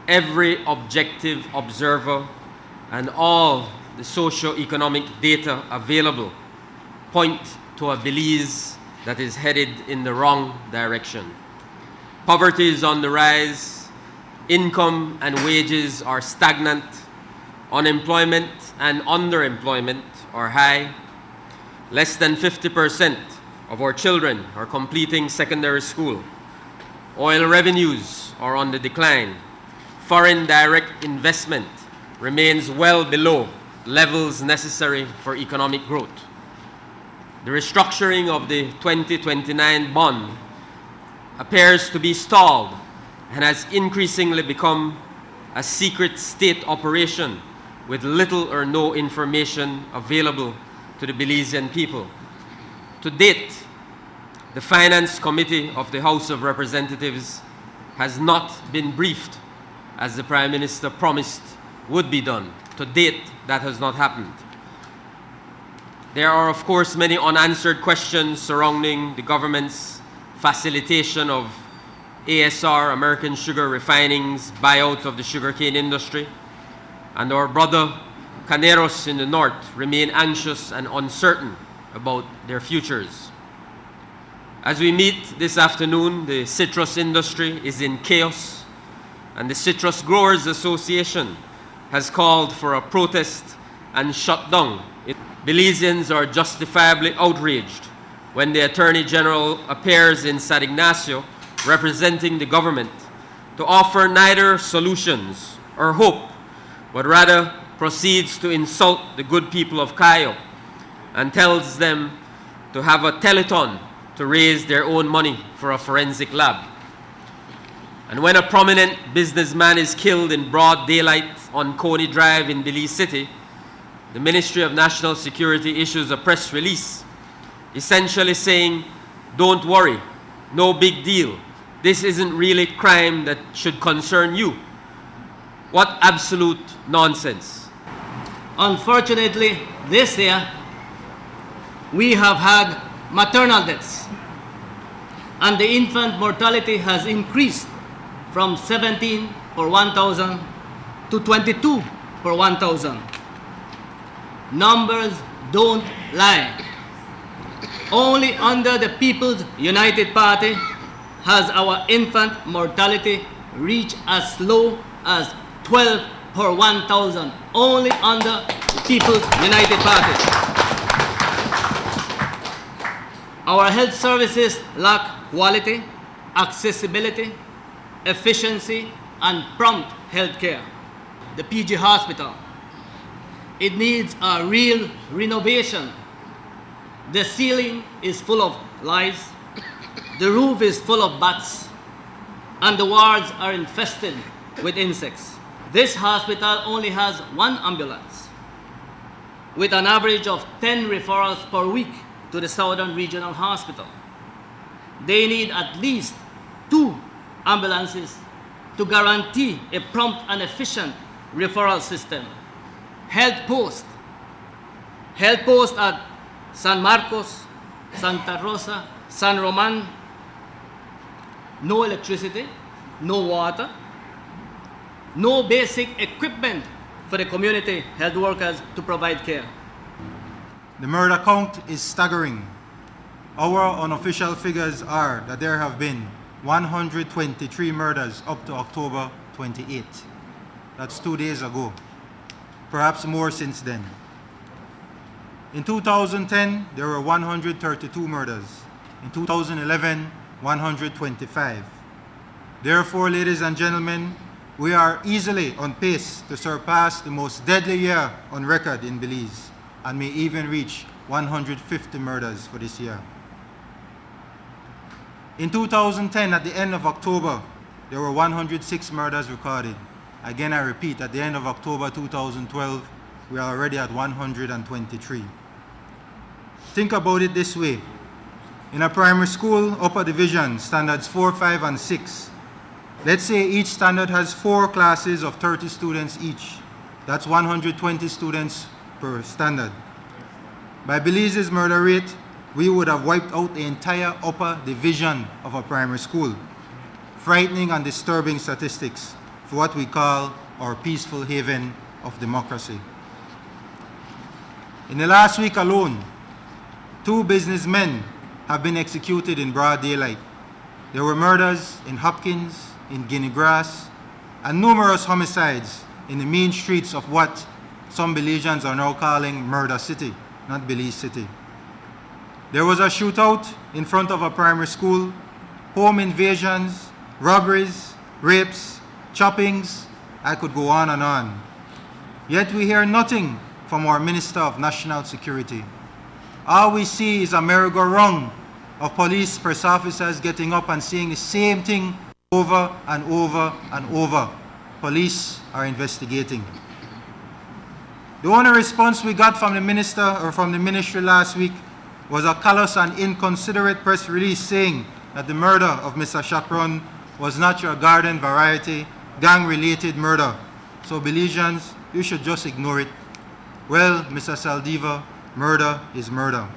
every objective observer and all the socio-economic data available point to a Belize that is headed in the wrong direction. Poverty is on the rise, income and wages are stagnant, unemployment and underemployment are high, less than 50% of our children are completing secondary school, oil revenues are on the decline, foreign direct investment remains well below levels necessary for economic growth. The restructuring of the 2029 bond appears to be stalled and has increasingly become a secret state operation with little or no information available to the Belizean people. To date, the Finance Committee of the House of Representatives has not been briefed as the Prime Minister promised would be done. To date, that has not happened. There are, of course, many unanswered questions surrounding the government's facilitation of ASR, American Sugar Refining's buyout of the sugarcane industry, and our brother Caneros in the north remain anxious and uncertain about their futures. As we meet this afternoon, the citrus industry is in chaos, and the Citrus Growers Association has called for a protest and shutdown. Belizeans are justifiably outraged when the Attorney General appears in San Ignacio representing the government to offer neither solutions or hope, but rather proceeds to insult the good people of Cayo and tells them to have a telethon to raise their own money for a forensic lab. And when a prominent businessman is killed in broad daylight on Coney Drive in Belize City, the Ministry of National Security issues a press release essentially saying, "Don't worry, no big deal. This isn't really crime that should concern you." What absolute nonsense. Unfortunately, this year, we have had maternal deaths, and the infant mortality has increased from 17 per 1,000 to 22 per 1,000. Numbers don't lie. Only under the People's United Party has our infant mortality reached as low as 12 per 1,000. Only under the People's United Party. Our health services lack quality, accessibility, efficiency, and prompt health care. The PG Hospital, it needs a real renovation. The ceiling is full of lice, the roof is full of bats, and the wards are infested with insects. This hospital only has one ambulance, with an average of 10 referrals per week to the Southern Regional Hospital. They need at least 2 ambulances to guarantee a prompt and efficient referral system. Health post at San Marcos, Santa Rosa, San Roman, no electricity, no water, no basic equipment for the community health workers to provide care. The murder count is staggering. Our unofficial figures are that there have been 123 murders up to October 28. That's 2 days ago. Perhaps more since then. In 2010, there were 132 murders. In 2011, 125. Therefore, ladies and gentlemen, we are easily on pace to surpass the most deadly year on record in Belize and may even reach 150 murders for this year. In 2010, at the end of October, there were 106 murders recorded. Again, I repeat, at the end of October 2012, we are already at 123. Think about it this way. In a primary school, upper division, standards 4, 5, and 6, let's say each standard has 4 classes of 30 students each. That's 120 students per standard. By Belize's murder rate, we would have wiped out the entire upper division of a primary school. Frightening and disturbing statistics for what we call our peaceful haven of democracy. In the last week alone, 2 businessmen have been executed in broad daylight. There were murders in Hopkins, in Guinea Grass, and numerous homicides in the mean streets of what some Belizeans are now calling Murder City, not Belize City. There was a shootout in front of a primary school, home invasions, robberies, rapes, choppings. I could go on and on. Yet we hear nothing from our Minister of National Security. All we see is a merry-go-round of police press officers getting up and saying the same thing over and over and over. Police are investigating. The only response we got from the minister or from the ministry last week was a callous and inconsiderate press release saying that the murder of Mr. Chakron was not your garden variety, gang-related murder. So Belizeans, you should just ignore it. Well, Mr. Saldiva, murder is murder.